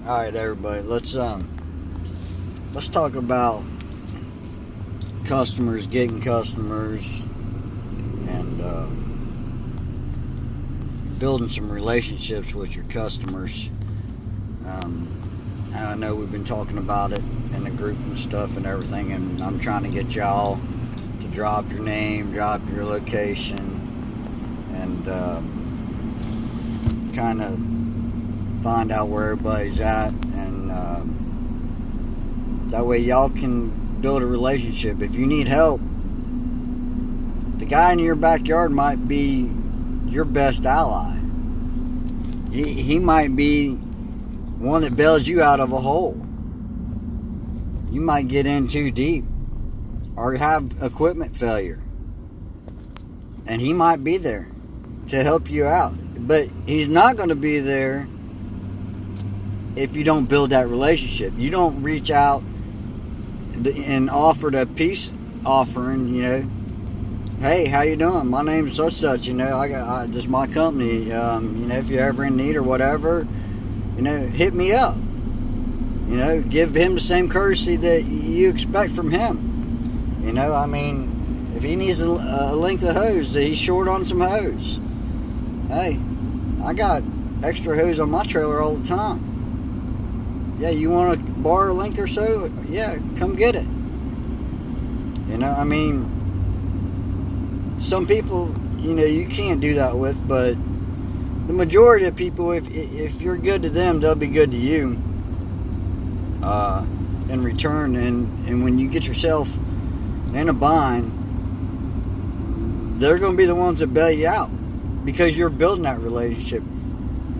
All right, everybody. Let's talk about customers, getting customers, and building some relationships with your customers. I know we've been talking about it in the group and stuff and everything, and I'm trying to get y'all to drop your name, drop your location, and kind of find out where everybody's at, and that way y'all can build a relationship. If you need help, the guy in your backyard might be your best ally. He might be one that bails you out of a hole. You might get in too deep or have equipment failure, and he might be there to help you out, but he's not going to be there if you don't build that relationship. You don't reach out and offer a peace offering, hey, how you doing? My name's such, this is my company, if you're ever in need or whatever, hit me up. Give him the same courtesy that you expect from him. If he needs a length of hose, he's short on some hose. Hey, I got extra hose on my trailer all the time. Yeah, you want to borrow a length or so? Yeah, come get it. Some people, you can't do that with, but the majority of people, if you're good to them, they'll be good to you in return. And when you get yourself in a bind, they're going to be the ones that bail you out because you're building that relationship.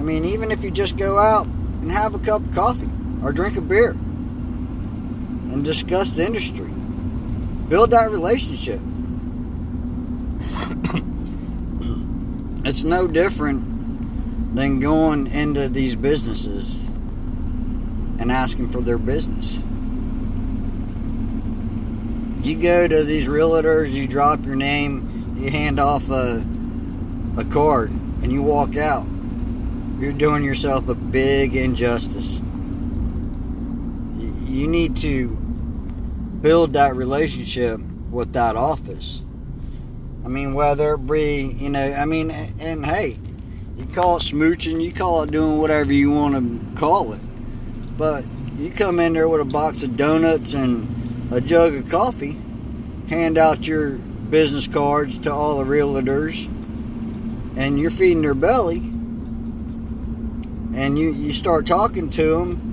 Even if you just go out and have a cup of coffee or drink a beer and discuss the industry, build that relationship. It's no different than going into these businesses and asking for their business. You go to these realtors, you drop your name, you hand off a card, and you walk out. You're doing yourself a big injustice. You need to build that relationship with that office. Whether it be, and hey, you call it smooching, you call it doing whatever you want to call it. But you come in there with a box of donuts and a jug of coffee, hand out your business cards to all the realtors, and you're feeding their belly, and you start talking to them,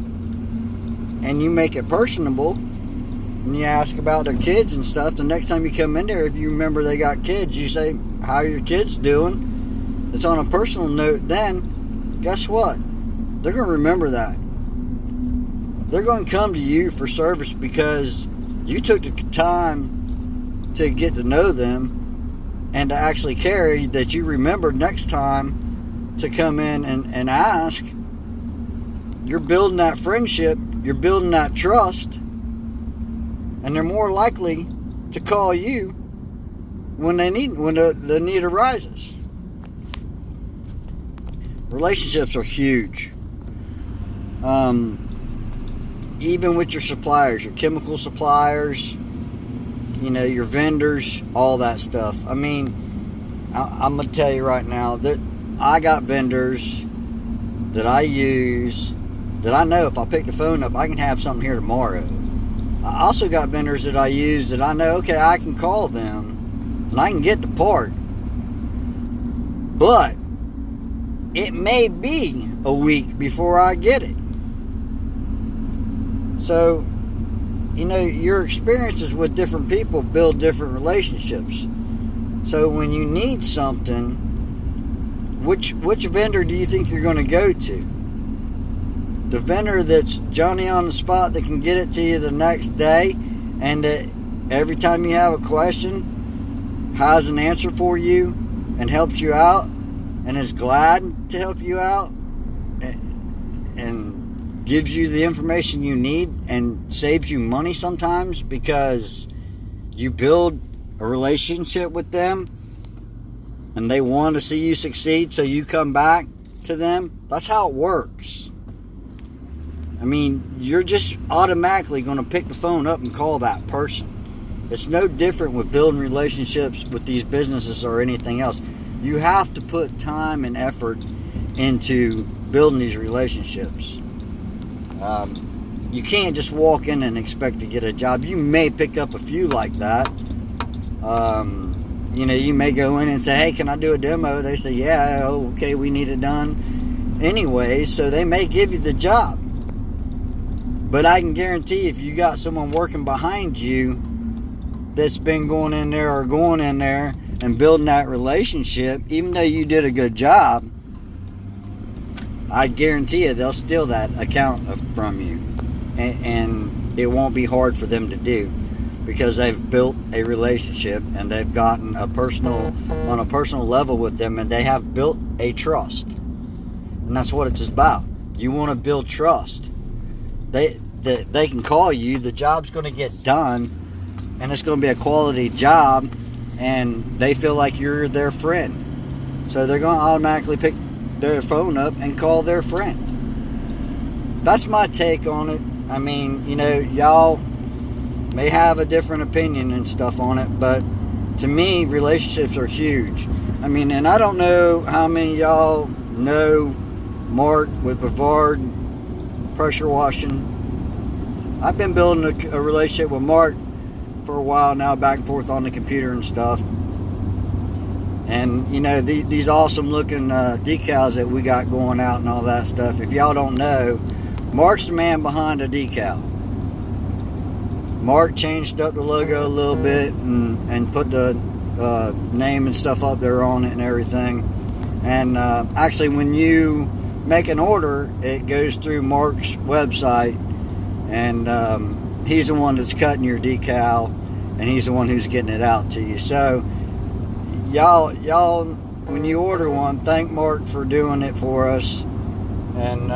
and you make it personable, and you ask about their kids and stuff. The next time you come in there, if you remember they got kids, you say, how are your kids doing? It's on a personal note. Then, guess what? They're going to remember that. They're going to come to you for service because you took the time to get to know them and to actually care, that you remembered next time to come in and ask. You're building that friendship. You're building that trust. And they're more likely to call you when the need arises. Relationships are huge. Even with your suppliers, your chemical suppliers, your vendors, all that stuff. I'm going to tell you right now that I got vendors that I use that I know if I pick the phone up, I can have something here tomorrow. I also got vendors that I use that I know, okay, I can call them and I can get the part. But it may be a week before I get it. So, your experiences with different people build different relationships. So when you need something, which vendor do you think you're going to go to? The vendor that's Johnny on the spot that can get it to you the next day, and that every time you have a question has an answer for you and helps you out and is glad to help you out and gives you the information you need and saves you money sometimes because you build a relationship with them and they want to see you succeed, so you come back to them. That's how it works. I mean, you're just automatically going to pick the phone up and call that person. It's no different with building relationships with these businesses or anything else. You have to put time and effort into building these relationships. You can't just walk in and expect to get a job. You may pick up a few like that. You may go in and say, hey, can I do a demo? They say, yeah, okay, we need it done anyway. So they may give you the job. But I can guarantee if you got someone working behind you that's been going in there and building that relationship, even though you did a good job, I guarantee you they'll steal that account from you. And it won't be hard for them to do, because they've built a relationship and they've gotten on a personal level with them, and they have built a trust. And that's what it's about. You want to build trust. They can call you, the job's going to get done, and it's going to be a quality job, and they feel like you're their friend. So they're going to automatically pick their phone up and call their friend. That's my take on it. I mean, y'all may have a different opinion and stuff on it, but to me, relationships are huge. I mean, and I don't know how many of y'all know Mark with Brevard Pressure Washing. I've been building a relationship with Mark for a while now, back and forth on the computer and stuff. And, these awesome looking decals that we got going out and all that stuff. If y'all don't know, Mark's the man behind the decal. Mark changed up the logo a little bit and put the name and stuff up there on it and everything. And actually, when you make an order, it goes through Mark's website, and he's the one that's cutting your decal, and he's the one who's getting it out to you. So y'all, when you order one, thank Mark for doing it for us. And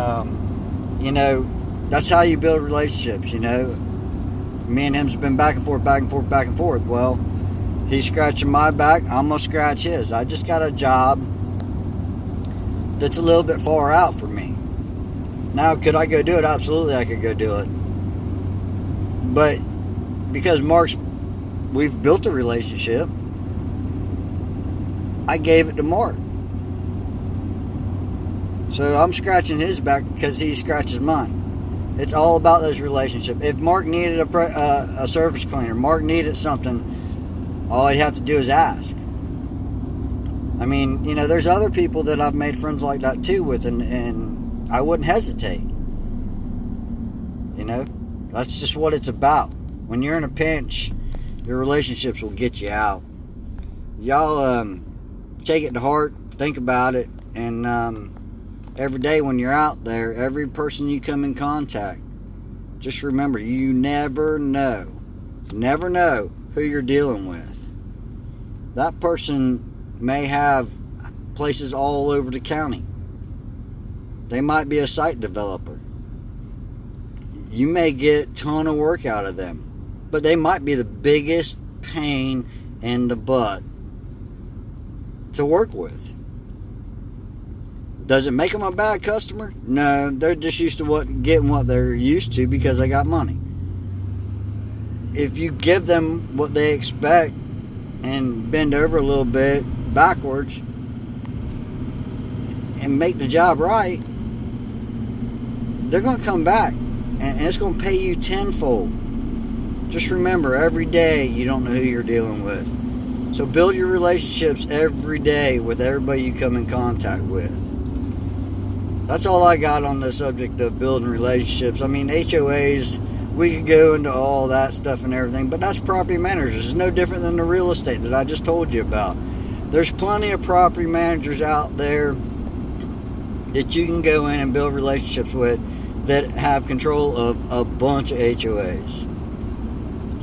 that's how you build relationships. Me and him's been back and forth. Well, he's scratching my back, I'm gonna scratch his. I just got a job that's a little bit far out for me. Now, could I go do it? Absolutely, I could go do it. But because we've built a relationship, I gave it to Mark. So I'm scratching his back because he scratches mine. It's all about those relationships. If Mark needed a surface cleaner, Mark needed something, all he'd have to do is ask. I mean, there's other people that I've made friends like that too with, and I wouldn't hesitate. That's just what it's about. When you're in a pinch, your relationships will get you out. Y'all take it to heart, think about it, and every day when you're out there, every person you come in contact, just remember, you never know who you're dealing with. That person may have places all over the county. They might be a site developer. You may get a ton of work out of them, but they might be the biggest pain in the butt to work with. Does it make them a bad customer? No, they're just used to getting what they're used to because they got money. If you give them what they expect and bend over a little bit backwards and make the job right, they're going to come back, and it's going to pay you tenfold. Just remember, every day you don't know who you're dealing with. So build your relationships every day with everybody you come in contact with. That's all I got on the subject of building relationships. I mean, HOAs, we could go into all that stuff and everything, but that's property managers. It's no different than the real estate that I just told you about. There's plenty of property managers out there that you can go in and build relationships with that have control of a bunch of HOAs.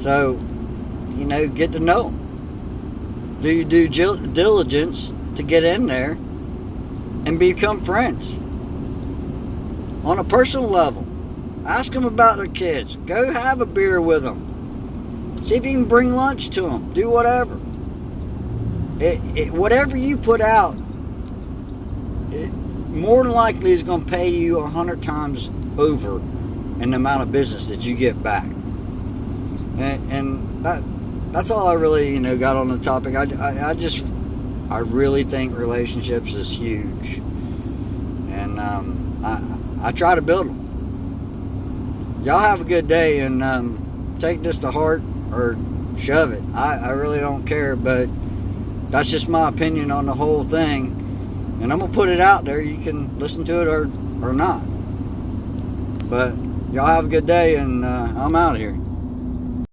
So, get to know them. Do your due diligence to get in there and become friends. On a personal level, ask them about their kids. Go have a beer with them. See if you can bring lunch to them. Do whatever. Whatever you put out, it more than likely is going to pay you 100 times over and the amount of business that you get back. And that's all I really, got on the topic. I really think relationships is huge, and I try to build them. Y'all have a good day, and take this to heart or shove it. I really don't care, but that's just my opinion on the whole thing, and I'm gonna put it out there. You can listen to it or not. But y'all have a good day, and I'm out of here.